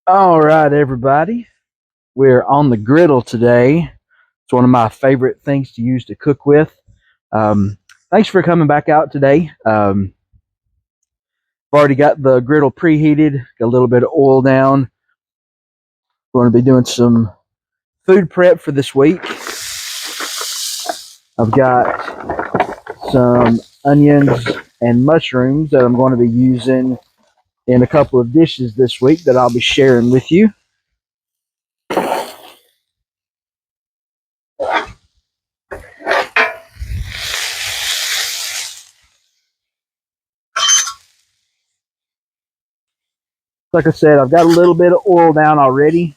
All right, everybody. We're on the griddle today. It's one of my favorite things to use to cook with. Um, Thanks for coming back out today. I've already got the griddle preheated, got a little bit of oil down. We're going to be doing some food prep for this week. I've got some onions and mushrooms that I'm going to be using in a couple of dishes this week that I'll be sharing with you. Like I said, I've got a little bit of oil down already.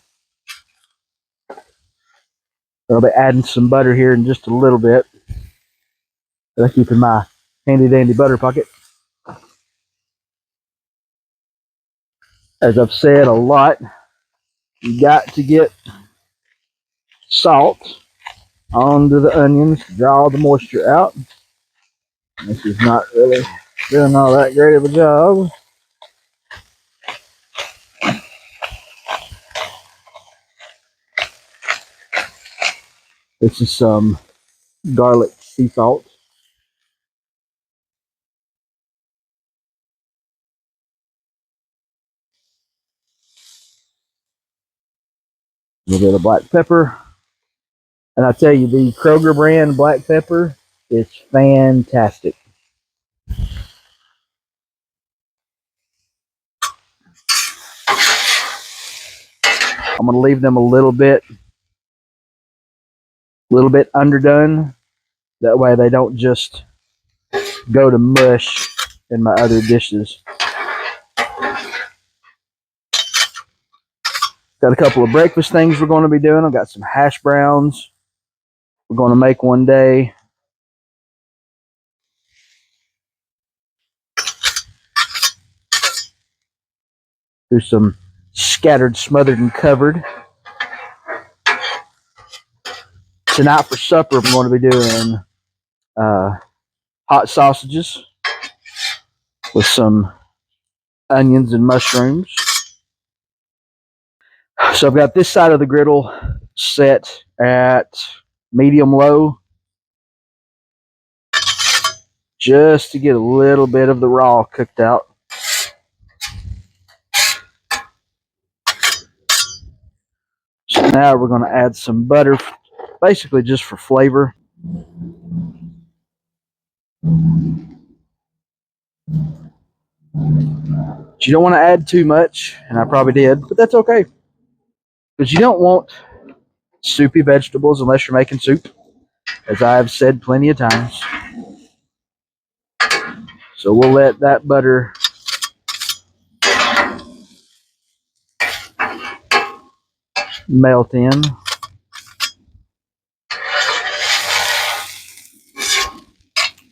I'll be adding some butter here in just a little bit that I keep in my handy dandy butter pocket. As I've said a lot, you got to get salt onto the onions to draw the moisture out. This is not really doing all that great of a job. This is some garlic sea salt. A little bit of black pepper. And I tell you, the Kroger brand black pepper is fantastic. I'm going to leave them a little bit underdone. That way they don't just go to mush in my other dishes. Got a couple of breakfast things we're going to be doing. I've got some hash browns we're going to make one day. There's some scattered, smothered, and covered. Tonight for supper, I'm going to be doing hot sausages with some onions and mushrooms. So I've got this side of the griddle set at medium-low, just to get a little bit of the raw cooked out. So now we're going to add some butter, basically just for flavor. But you don't want to add too much, and I probably did, but that's okay. Because you don't want soupy vegetables unless you're making soup, as I have said plenty of times. So we'll let that butter melt in.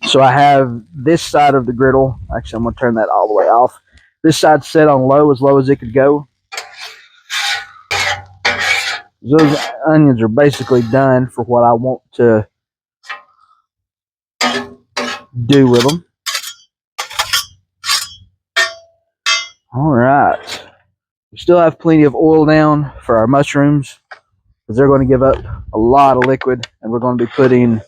So I have this side of the griddle. Actually, I'm going to turn that all the way off. This side set on low as it could go. Those onions are basically done for what I want to do with them. All right. We still have plenty of oil down for our mushrooms because they're going to give up a lot of liquid, and we're going to be putting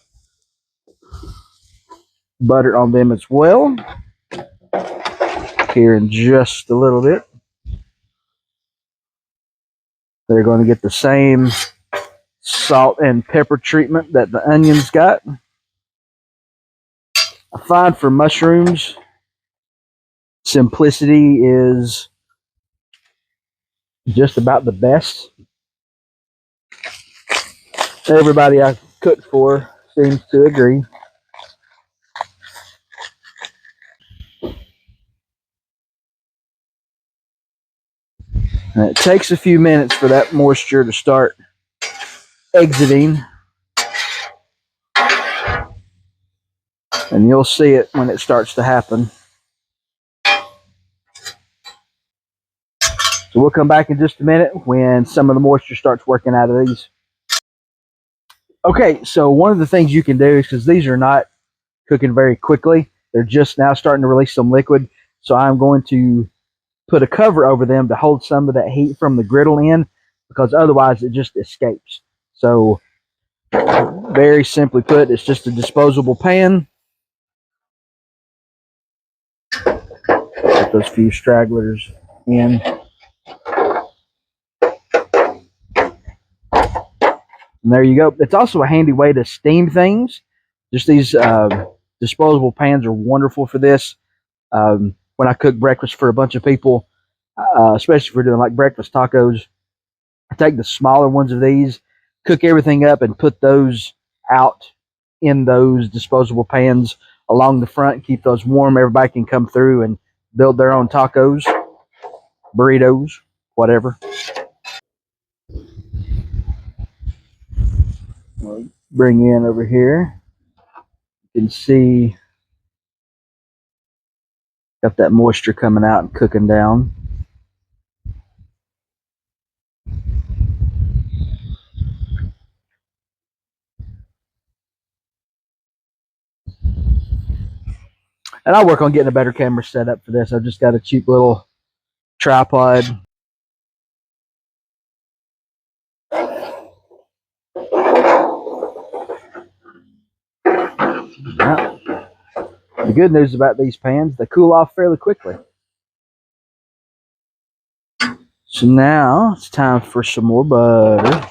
butter on them as well here in just a little bit. They're going to get the same salt and pepper treatment that the onions got. I find for mushrooms, simplicity is just about the best. Everybody I cook for seems to agree. And it takes a few minutes for that moisture to start exiting. And you'll see it when it starts to happen. So we'll come back in just a minute when some of the moisture starts working out of these. Okay, so one of the things you can do is, because these are not cooking very quickly, they're just now starting to release some liquid. So I'm going to put a cover over them to hold some of that heat from the griddle in, because otherwise it just escapes. So very simply put, it's just a disposable pan. Put those few stragglers in. And there you go. It's also a handy way to steam things. Just these disposable pans are wonderful for this. When I cook breakfast for a bunch of people, especially if we're doing like breakfast tacos, I take the smaller ones of these, cook everything up, and put those out in those disposable pans along the front. Keep those warm. Everybody can come through and build their own tacos, burritos, whatever. We'll bring in over here. You can see got that moisture coming out and cooking down. And I'll work on getting a better camera set up for this. I've just got a cheap little tripod. Now, the good news about these pans, they cool off fairly quickly. So now it's time for some more butter.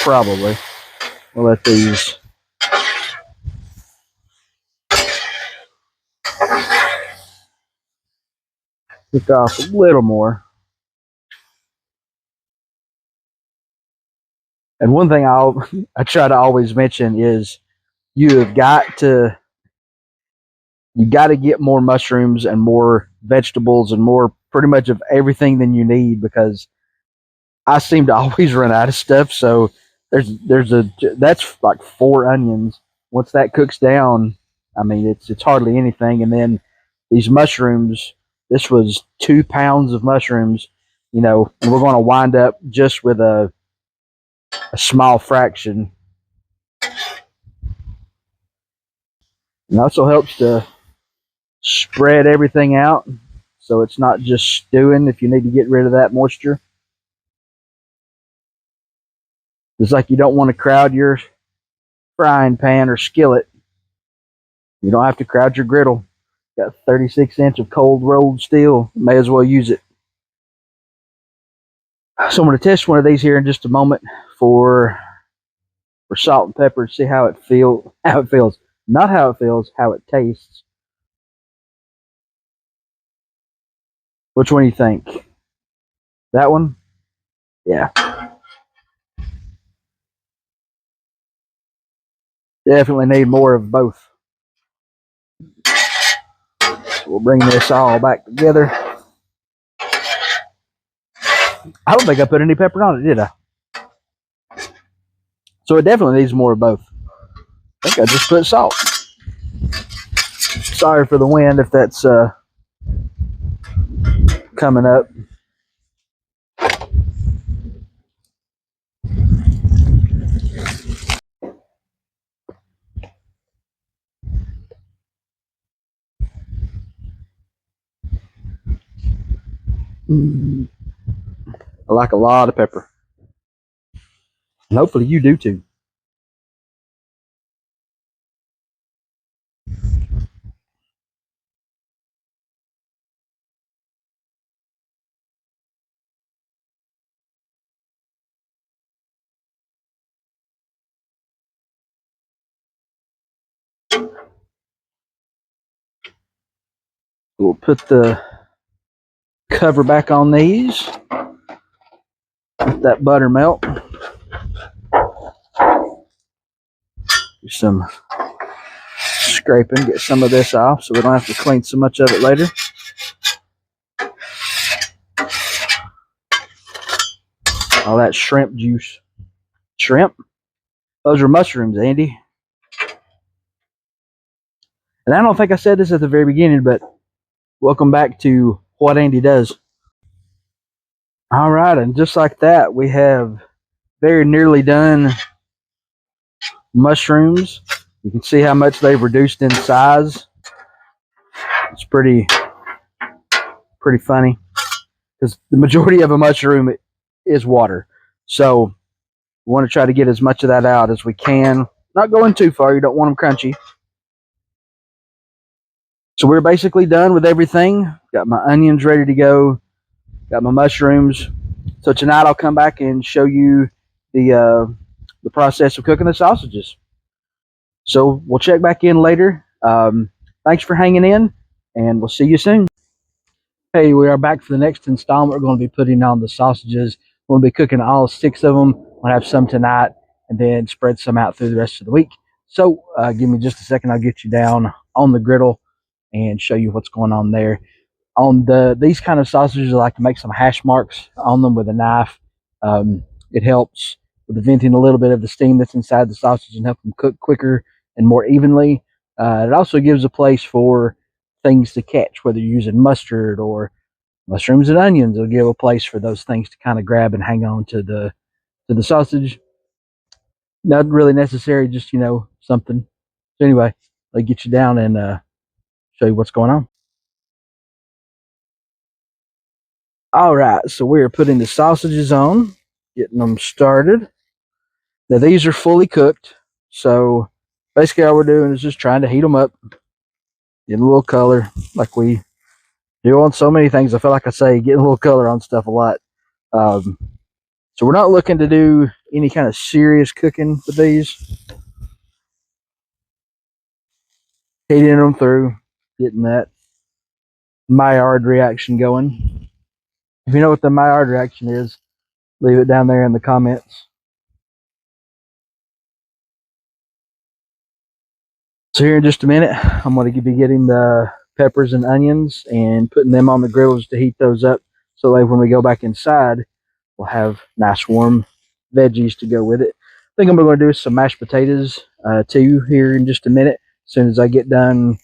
Probably. We'll let these cook off a little more. And one thing I try to always mention is you got to get more mushrooms and more vegetables and more pretty much of everything than you need, because I seem to always run out of stuff. So that's like 4 onions. Once that cooks down, I mean it's hardly anything. And then these mushrooms, this was 2 pounds of mushrooms, and we're going to wind up just with a small fraction. And also helps to spread everything out so it's not just stewing if you need to get rid of that moisture. It's like you don't want to crowd your frying pan or skillet. You don't have to crowd your griddle. Got 36-inch of cold rolled steel. May as well use it. So I'm going to test one of these here in just a moment for salt and pepper, see how it feels. Not how it feels, how it tastes. Which one do you think? That one? Yeah. Definitely need more of both. So we'll bring this all back together. I don't think I put any pepper on it, did I? So it definitely needs more of both. I think I just put salt. Sorry for the wind if that's coming up. I like a lot of pepper. And hopefully you do too. We'll put the cover back on these. Let that butter melt. Do some scraping, get some of this off so we don't have to clean so much of it later. All that shrimp juice. Shrimp? Those are mushrooms, Andy. And I don't think I said this at the very beginning, but welcome back to What Andy Does. All right, and just like that, we have very nearly done mushrooms. You can see how much they've reduced in size. It's pretty pretty funny because the majority of a mushroom is water. So we want to try to get as much of that out as we can. Not going too far. You don't want them crunchy. So we're basically done with everything. Got my onions ready to go. Got my mushrooms. So tonight I'll come back and show you the process of cooking the sausages. So we'll check back in later. Thanks for hanging in, and we'll see you soon. Hey, we are back for the next installment. We're going to be putting on the sausages. We'll be cooking all 6 of them. We'll have some tonight and then spread some out through the rest of the week. So give me just a second. I'll get you down on the griddle and show you what's going on there. On these kind of sausages, I like to make some hash marks on them with a knife. It helps with venting a little bit of the steam that's inside the sausage and help them cook quicker and more evenly. It also gives a place for things to catch, whether you're using mustard or mushrooms and onions. It'll give a place for those things to kind of grab and hang on to the sausage. Not really necessary, just something. So anyway, I'll get you down and show you what's going on. All right, so we are putting the sausages on, getting them started. Now these are fully cooked, so basically all we're doing is just trying to heat them up, getting a little color, like we do on so many things. I feel like I say getting a little color on stuff a lot. So we're not looking to do any kind of serious cooking with these. Heating them through, getting that Maillard reaction going. If you know what the Maillard reaction is, leave it down there in the comments. So here in just a minute, I'm going to be getting the peppers and onions and putting them on the griddles to heat those up. So like when we go back inside, we'll have nice warm veggies to go with it. I think I'm going to do some mashed potatoes too here in just a minute. As soon as I get done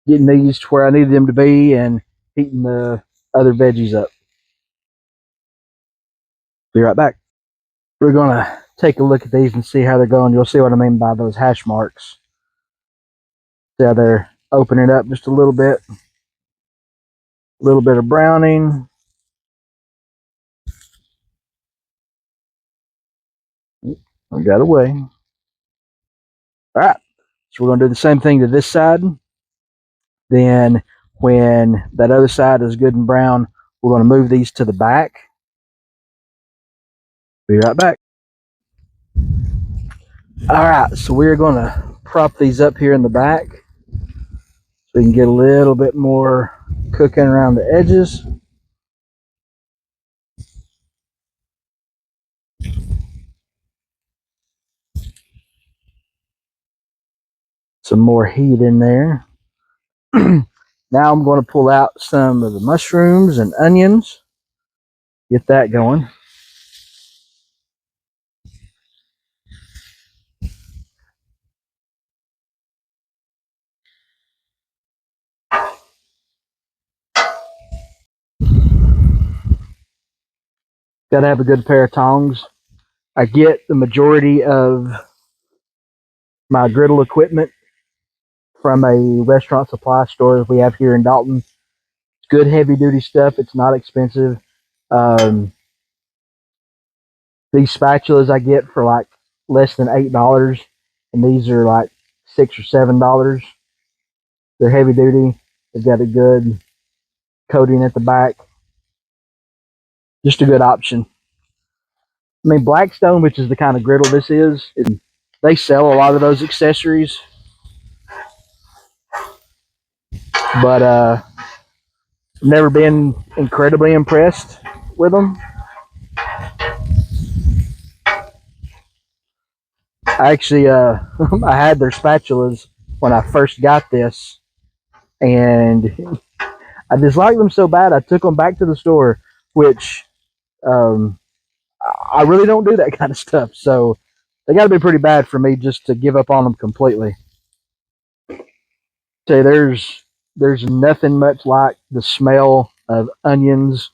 getting these to where I need them to be and heating the other veggies up. Be right back. We're going to take a look at these and see how they're going. You'll see what I mean by those hash marks. See how they're opening up just a little bit. A little bit of browning. I got away. All right. So we're going to do the same thing to this side. Then when that other side is good and brown, we're going to move these to the back. Be right back. All right. So we're going to prop these up here in the back so we can get a little bit more cooking around the edges. Some more heat in there. Now I'm going to pull out some of the mushrooms and onions. Get that going. Got to have a good pair of tongs. I get the majority of my griddle equipment from a restaurant supply store we have here in Dalton. It's good heavy duty stuff. It's not expensive. These spatulas I get for like less than $8, and these are like $6 or $7. They're heavy duty. They've got a good coating at the back. Just a good option. I mean, Blackstone, which is the kind of griddle this is, they sell a lot of those accessories. But never been incredibly impressed with them. Actually, I had their spatulas when I first got this, and I disliked them so bad I took them back to the store, which I really don't do that kind of stuff. So they got to be pretty bad for me just to give up on them completely. Say there's nothing much like the smell of onions,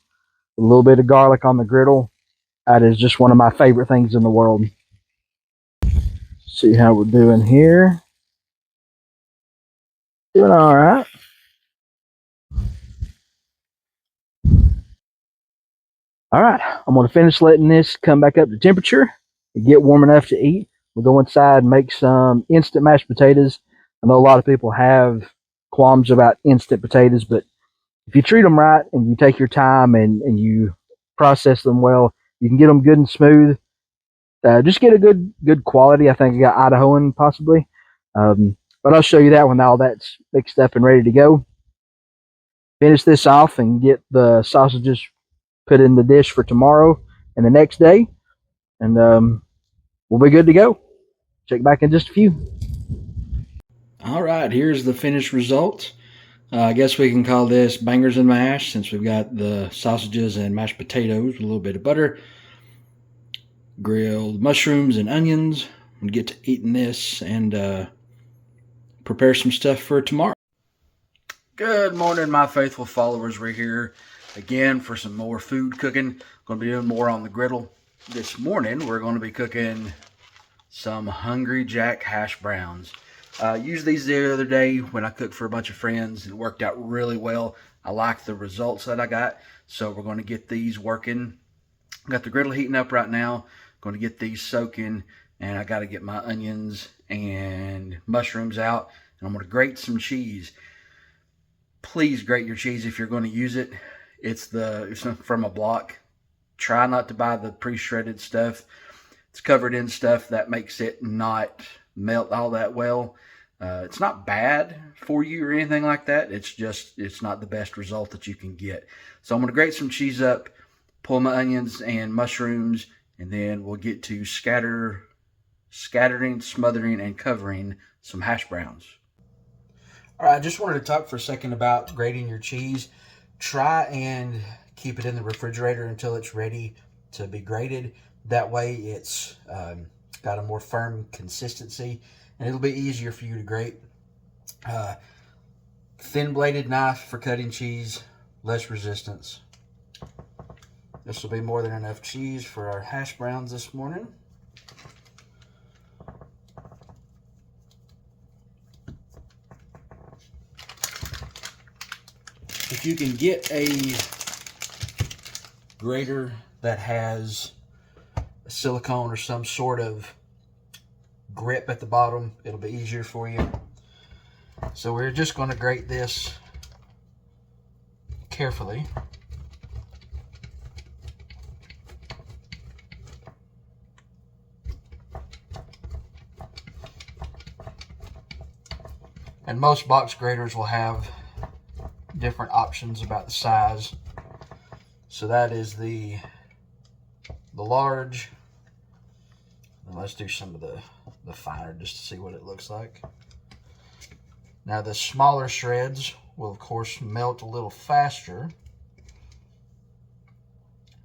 a little bit of garlic on the griddle. That is just one of my favorite things in the world. See how we're doing here. Doing all right. All right, I'm going to finish letting this come back up to temperature and get warm enough to eat. We'll go inside and make some instant mashed potatoes. I know a lot of people have qualms about instant potatoes, but if you treat them right and you take your time and you process them well, you can get them good and smooth. Just get a good quality. I think I got Idahoan possibly, but I'll show you that when all that's mixed up and ready to go. Finish this off and get the sausages put in the dish for tomorrow and the next day, and we'll be good to go. Check back in just a few. All right, here's the finished result. I guess we can call this bangers and mash since we've got the sausages and mashed potatoes with a little bit of butter, grilled mushrooms and onions. I'm gonna get to eating this and prepare some stuff for tomorrow. Good morning, my faithful followers. We're here again for some more food cooking. Going to be doing more on the griddle. This morning, we're going to be cooking some Hungry Jack hash browns. Used these the other day when I cooked for a bunch of friends. It worked out really well. I like the results that I got. So we're going to get these working. Got the griddle heating up right now. Going to get these soaking. And I got to get my onions and mushrooms out. And I'm going to grate some cheese. Please grate your cheese if you're going to use it. It's from a block. Try not to buy the pre-shredded stuff. It's covered in stuff that makes it not melt all that well. It's not bad for you or anything like that. It's not the best result that you can get. So I'm going to grate some cheese up, pull my onions and mushrooms, and then we'll get to scattering, smothering, and covering some hash browns. All right, I just wanted to talk for a second about grating your cheese. Try and keep it in the refrigerator until it's ready to be grated. That way it's got a more firm consistency and it'll be easier for you to grate. Thin bladed knife for cutting cheese, less resistance. This will be more than enough cheese for our hash browns this morning. If you can get a grater that has a silicone or some sort of grip at the bottom, it'll be easier for you. So we're just going to grate this carefully. And most box graters will have different options about the size. So that is the large. And let's do some of the finer just to see what it looks like. Now the smaller shreds will of course melt a little faster,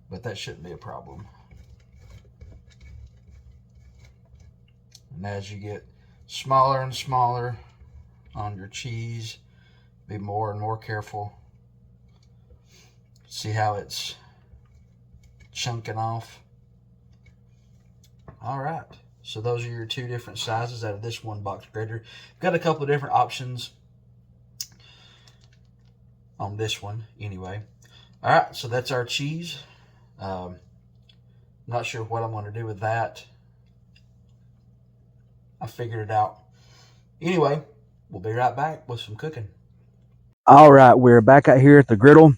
but that shouldn't be a problem. And as you get smaller and smaller on your cheese, be more and more careful. See how it's chunking off. All right, so those are your two different sizes out of this one box grater. Got a couple of different options on this one anyway. All right, so that's our cheese. Not sure what I'm going to do with that. I figured it out. Anyway, we'll be right back with some cooking. All right, we're back out here at the griddle,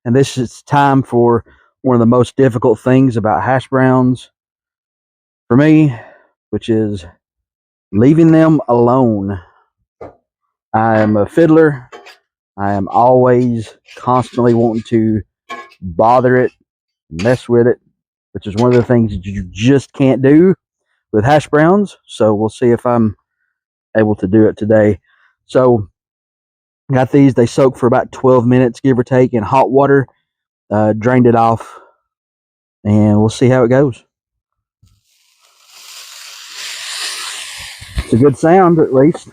and this is time for one of the most difficult things about hash browns for me, which is leaving them alone. I am a fiddler. I am always constantly wanting to bother it, mess with it, which is one of the things that you just can't do with hash browns. So we'll see if I'm able to do it today. So got these, they soak for about 12 minutes, give or take, in hot water. Drained it off, and we'll see how it goes. It's a good sound, at least.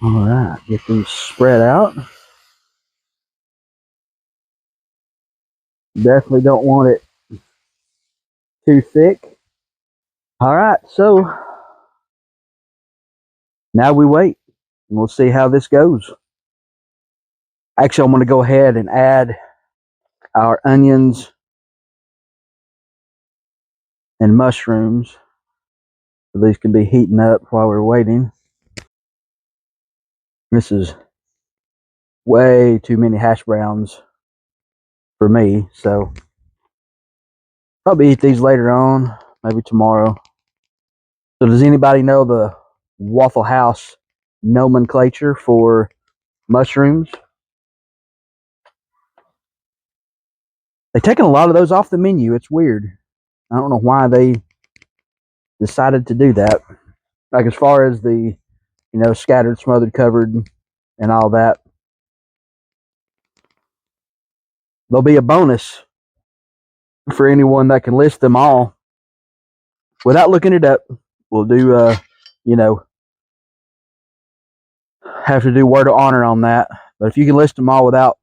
All right, get these spread out. Definitely don't want it too thick. All right, so now we wait. and we'll see how this goes. Actually, I'm going to go ahead and add our onions and mushrooms. So these can be heating up while we're waiting. This is way too many hash browns for me, so probably eat these later on, maybe tomorrow. So does anybody know the Waffle House nomenclature for mushrooms? They've taken a lot of those off the menu. It's weird. I don't know why they decided to do that. Like as far as the, scattered, smothered, covered, and all that. There'll be a bonus for anyone that can list them all without looking it up. We'll do, have to do word of honor on that. But if you can list them all without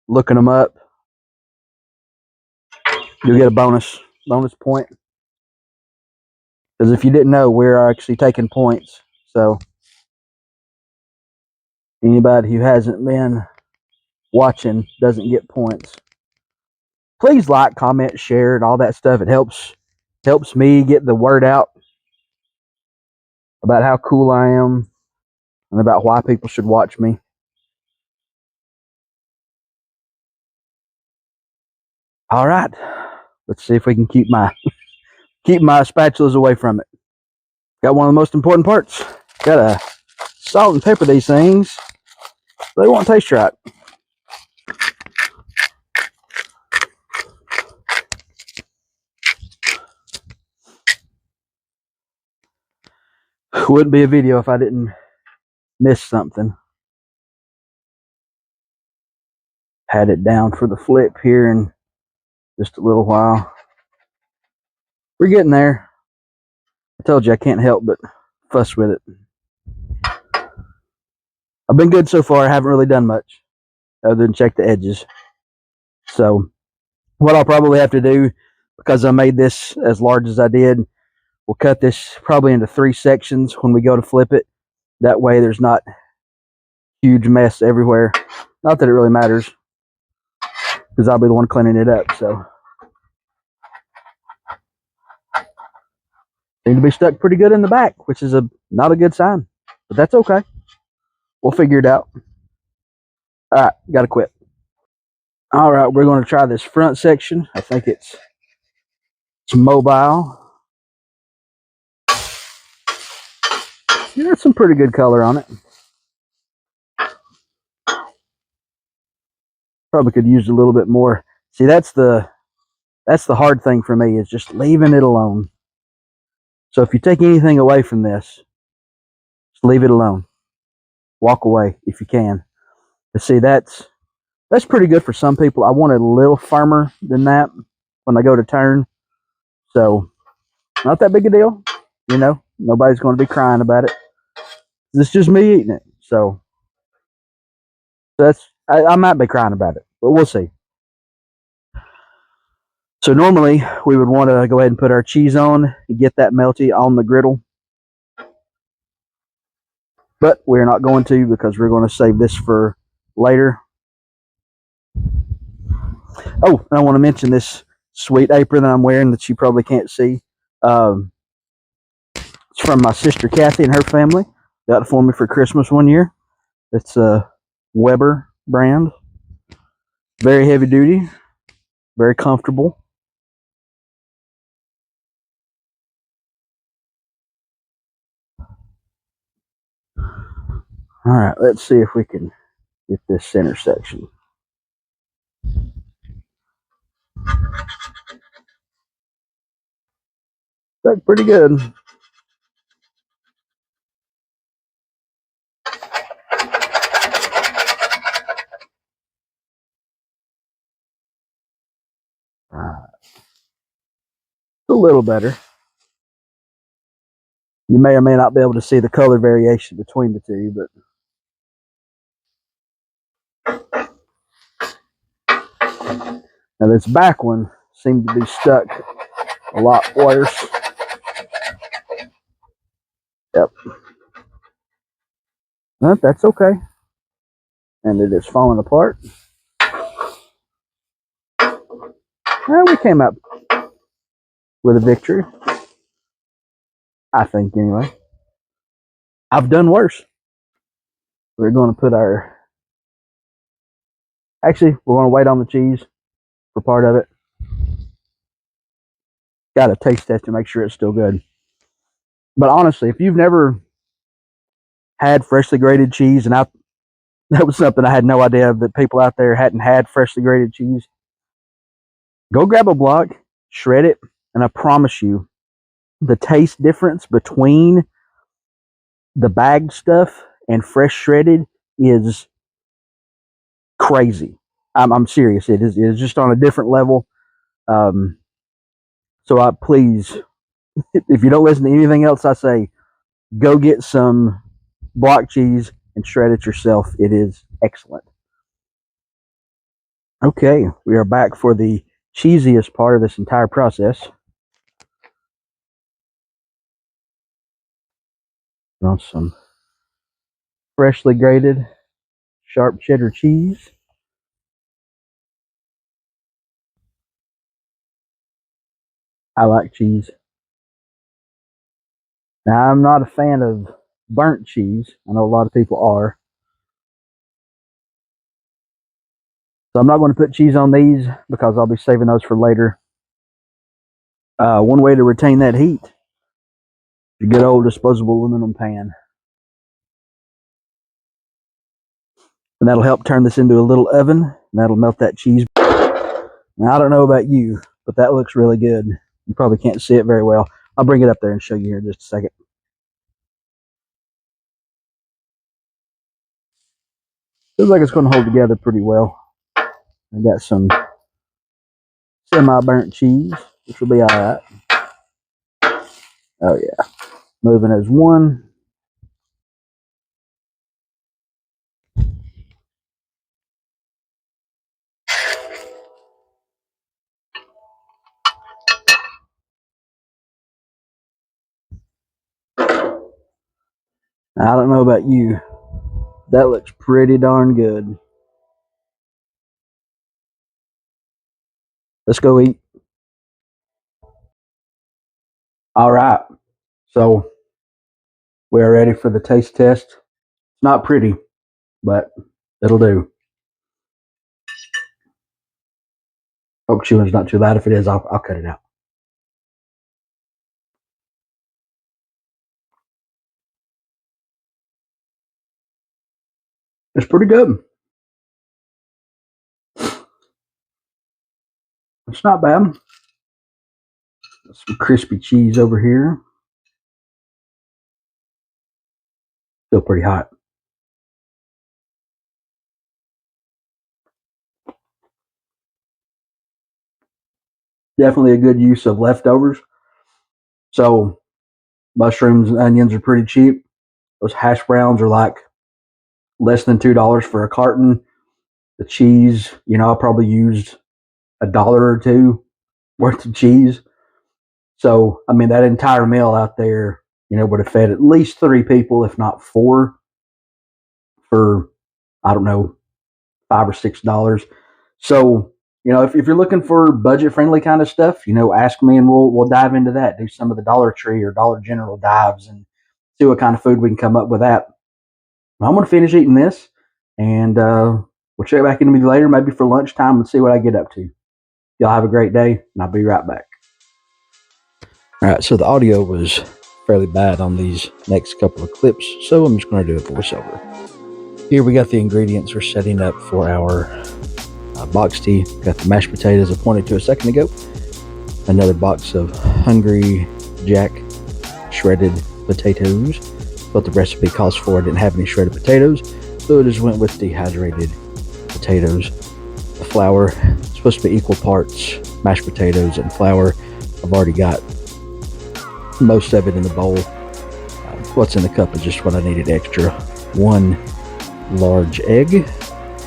looking them up, you'll get a bonus point. Because if you didn't know, we're actually taking points. So anybody who hasn't been watching doesn't get points. Please like, comment, share, and all that stuff. It helps me get the word out about how cool I am and about why people should watch me. All right, let's see if we can keep my spatulas away from it. Got one of the most important parts. Gotta salt and pepper these things. They won't taste right. Wouldn't be a video if I didn't miss something. Had it down for the flip here in just a little while. We're getting there. I told you I can't help but fuss with it. I've been good so far. I haven't really done much other than check the edges. So what I'll probably have to do, because I made this as large as I did, we'll cut this probably into 3 sections when we go to flip it. That way there's not huge mess everywhere. Not that it really matters, because I'll be the one cleaning it up. So seem to be stuck pretty good in the back, which is not a good sign, but that's okay. We'll figure it out. All right, gotta quit. All right, we're going to try this front section. I think it's mobile. There's some pretty good color on it. Probably could use a little bit more. See, that's the hard thing for me, is just leaving it alone. So if you take anything away from this, just leave it alone. Walk away if you can. But see, that's pretty good for some people. I want it a little firmer than that when I go to turn. So not that big a deal. Nobody's going to be crying about it. It's just me eating it. So I might be crying about it, but we'll see. So normally we would want to go ahead and put our cheese on and get that melty on the griddle. But we're not going to, because we're going to save this for later. Oh, and I want to mention this sweet apron that I'm wearing that you probably can't see. It's from my sister Kathy and her family. Got it for me for Christmas one year. It's a Weber brand. Very heavy duty. Very comfortable. All right, let's see if we can get this center section. That's pretty good. A little better. You may or may not be able to see the color variation between the two, but now this back one seemed to be stuck a lot worse. Yep. But that's okay. And it is falling apart. Well, we came up with a victory. I think, anyway. I've done worse. We're going to put our... Actually, we're going to wait on the cheese for part of it. Got to taste test to make sure it's still good. But honestly, if you've never had freshly grated cheese, and that was something I had no idea that people out there hadn't had freshly grated cheese, go grab a block, shred it, and I promise you, the taste difference between the bagged stuff and fresh shredded is crazy. I'm serious. It is just on a different level. So please, if you don't listen to anything else I say, go get some block cheese and shred it yourself. It is excellent. Okay, we are back for the cheesiest part of this entire process. On some freshly grated sharp cheddar cheese. I like cheese. Now, I'm not a fan of burnt cheese. I know a lot of people are. So I'm not going to put cheese on these because I'll be saving those for later. One way to retain that heat, a good old disposable aluminum pan. And that'll help turn this into a little oven, and that'll melt that cheese. Now, I don't know about you, but that looks really good. You probably can't see it very well. I'll bring it up there and show you here in just a second. Feels like it's going to hold together pretty well. I got some semi-burnt cheese, which will be all right. Oh yeah, moving as one. I don't know about you. That looks pretty darn good. Let's go eat. All right. So we are ready for the taste test. It's not pretty, but it'll do. Hope chewing's not too loud. If it is, I'll cut it out. It's pretty good. It's not bad. Some crispy cheese over here. Still pretty hot. Definitely a good use of leftovers. So mushrooms and onions are pretty cheap. Those hash browns are like less than $2 for a carton. The cheese, I probably used $1 or $2 worth of cheese. So, I mean, that entire meal out there, would have fed at least 3 people, if not 4, for, I don't know, $5 or $6. So, if you're looking for budget friendly kind of stuff, ask me and we'll dive into that. Do some of the Dollar Tree or Dollar General dives and see what kind of food we can come up with that. Well, I'm going to finish eating this, and we'll check back in with you later, maybe for lunchtime, and see what I get up to. Y'all have a great day, and I'll be right back. All right, so the audio was fairly bad on these next couple of clips, so I'm just going to do a voiceover. Here we got the ingredients we're setting up for our Boxty. Got the mashed potatoes I pointed to a second ago. Another box of Hungry Jack shredded potatoes. What the recipe calls for. I didn't have any shredded potatoes, so I just went with dehydrated potatoes. The flour, it's supposed to be equal parts mashed potatoes and flour. I've already got most of it in the bowl. What's in the cup is just what I needed extra. 1 large egg.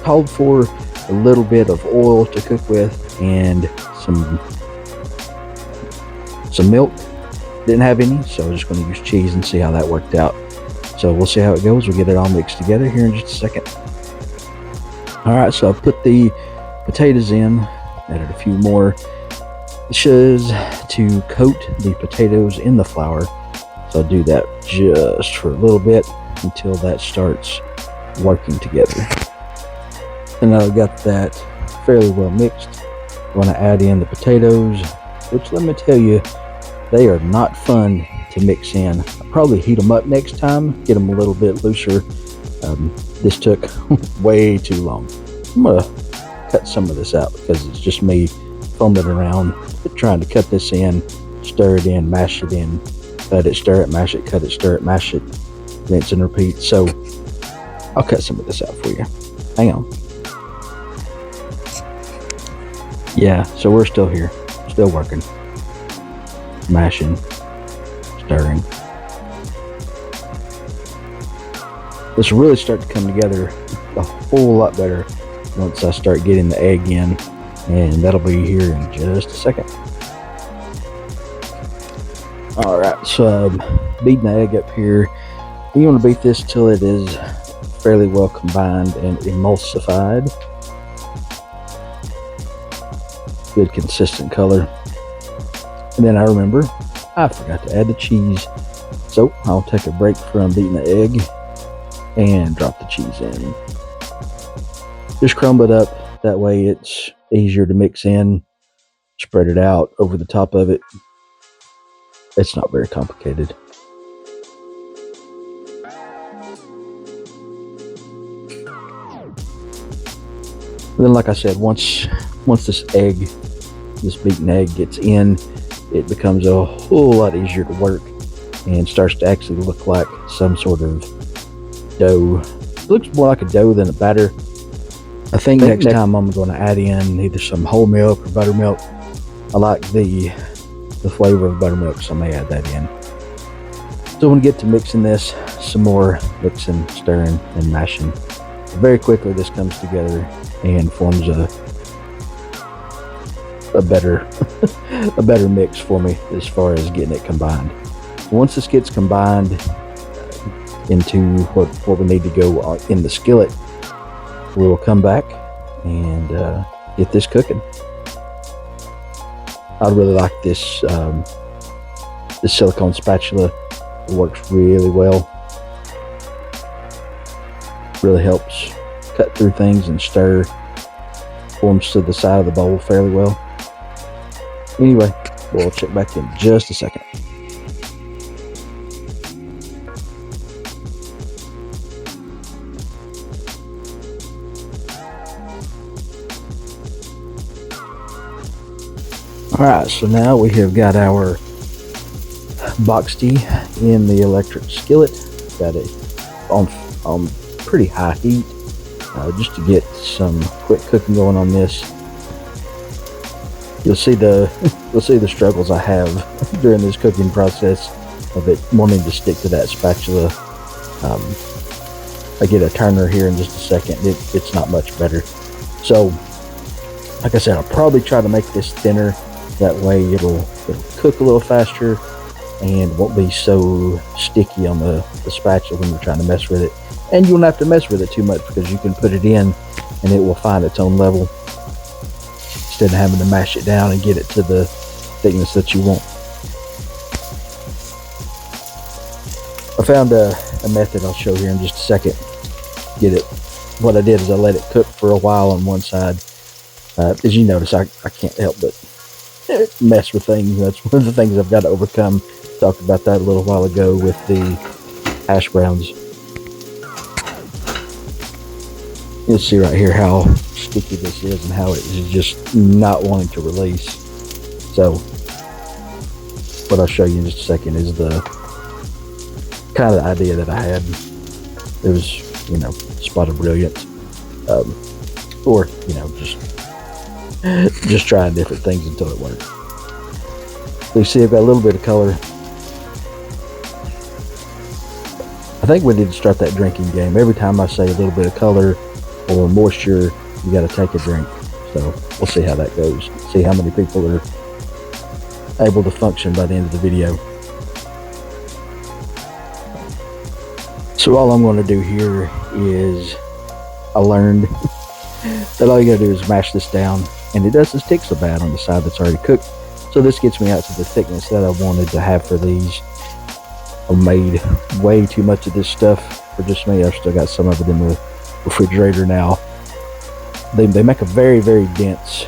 Called for a little bit of oil to cook with and some milk. Didn't have any, so I'm just going to use cheese and see how that worked out. So we'll see how it goes. We'll get it all mixed together here in just a second. Alright, so I've put the potatoes in, added a few more dishes to coat the potatoes in the flour. So I'll do that just for a little bit until that starts working together. And now I've got that fairly well mixed. I'm going to add in the potatoes, which, let me tell you, they are not fun to mix in. I'll probably heat them up next time, get them a little bit looser. This took way too long. I'm going to cut some of this out because it's just me fumbling around trying to cut this in, stir it in, mash it in, cut it, stir it, mash it, cut it, stir it, mash it, rinse and repeat. So I'll cut some of this out for you. Hang on. Yeah, so we're still here, still working, mashing, stirring. This will really start to come together a whole lot better once I start getting the egg in, and that'll be here in just a second. Alright, so I'm beating the egg up here. You want to beat this till it is fairly well combined and emulsified. Good consistent color. And then I remember I forgot to add the cheese, so I'll take a break from beating the egg and drop the cheese in. Just crumble it up, that way it's easier to mix in. Spread it out over the top of it. It's not very complicated. And then, like I said, once this beaten egg gets in, it becomes a whole lot easier to work and starts to actually look like some sort of dough. It looks more like a dough than a batter. I think next time I'm going to add in either some whole milk or buttermilk. I like the flavor of buttermilk, so I may add that in. So when we get to mixing this some more, mixing, stirring, and mashing, very quickly this comes together and forms a better a better mix for me as far as getting it combined. Once this gets combined into what we need to go in the skillet, we will come back and get this cooking. I really like this this silicone spatula. It works really well. Really helps cut through things and stir. Forms to the side of the bowl fairly well. Anyway, we'll check back in just a second. Alright, so now we have got our Boxty in the electric skillet. Got it on pretty high heat, just to get some quick cooking going on this. You'll see the struggles I have during this cooking process of it wanting to stick to that spatula. I get a turner here in just a second. It's not much better. So, like I said, I'll probably try to make this thinner. That way it'll cook a little faster and won't be so sticky on the spatula when you're trying to mess with it. And you won't have to mess with it too much because you can put it in and it will find its own level instead of having to mash it down and get it to the thickness that you want. I found a method I'll show here in just a second. Get it. What I did is I let it cook for a while on one side. As you notice, I can't help but mess with things. That's one of the things I've got to overcome. Talked about that a little while ago with the hash browns. You'll see right here how sticky this is and how it is just not wanting to release. So what I'll show you in just a second is the kind of the idea that I had. It was, spot of brilliance, or just trying different things until it worked. So you see I've got a little bit of color. I think we need to start that drinking game. Every time I say a little bit of color or moisture, you got to take a drink. So we'll see how that goes. See how many people are able to function by the end of the video. So all I'm going to do here is, I learned that all you got to do is mash this down, and it doesn't stick so bad on the side that's already cooked. So this gets me out to the thickness that I wanted to have for these. I made way too much of this stuff for just me. I've still got some of it in the refrigerator now. They make a very, very dense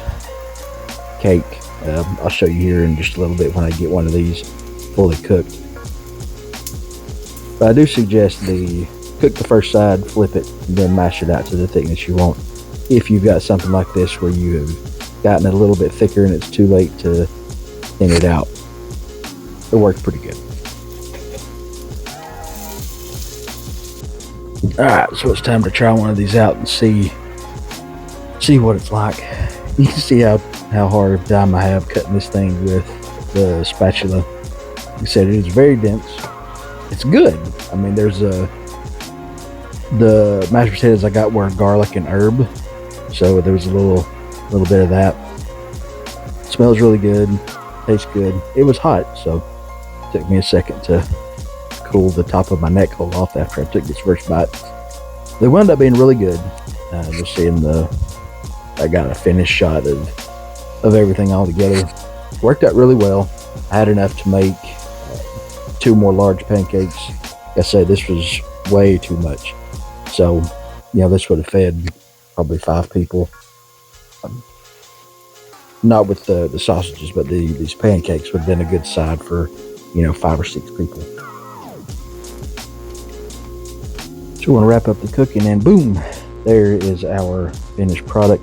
cake. I'll show you here in just a little bit when I get one of these fully cooked. But I do suggest cook the first side, flip it, and then mash it out to the thickness you want. If you've got something like this where you have gotten it a little bit thicker and it's too late to thin it out, it works pretty good. Alright, so it's time to try one of these out and see what it's like. You can see how hard of time I have cutting this thing with the spatula. Like I said, it is very dense. It's good. I mean, there's the mashed potatoes I got were garlic and herb, so there was a little bit of that. It smells really good, tastes good. It was hot, so it took me a second to cool the top of my neck hole off after I took this first bite. They wound up being really good. Just seeing I got a finished shot of everything all together. Worked out really well. I had enough to make 2 more large pancakes. Like I said, this was way too much. So, this would have fed probably 5 people. Not with the sausages, but these pancakes would have been a good side for, 5 or 6 people. So we're going to wrap up the cooking, and boom, there is our finished product.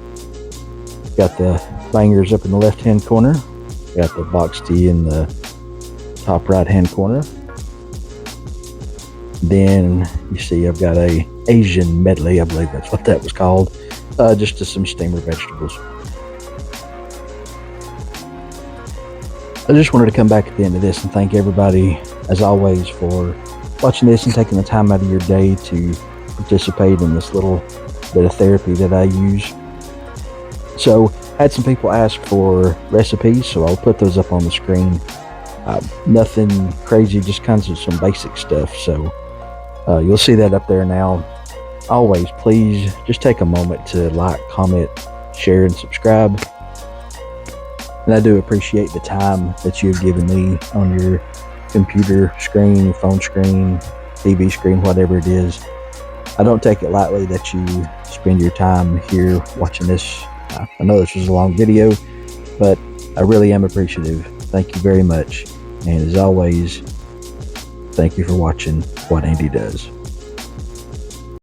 Got the bangers up in the left-hand corner. Got the Boxty in the top right-hand corner. Then you see I've got a Asian medley, I believe that's what that was called, just to some steamer vegetables. I just wanted to come back at the end of this and thank everybody, as always, for watching this and taking the time out of your day to participate in this little bit of therapy that I use. So, I had some people ask for recipes, so I'll put those up on the screen. Nothing crazy, just kind of some basic stuff, so you'll see that up there now. Always, please, just take a moment to like, comment, share, and subscribe. And I do appreciate the time that you've given me on your computer screen, phone screen, TV screen, whatever it is. I don't take it lightly that you spend your time here watching this. I know this was a long video, but I really am appreciative. Thank you very much. And as always, thank you for watching What Andy Does.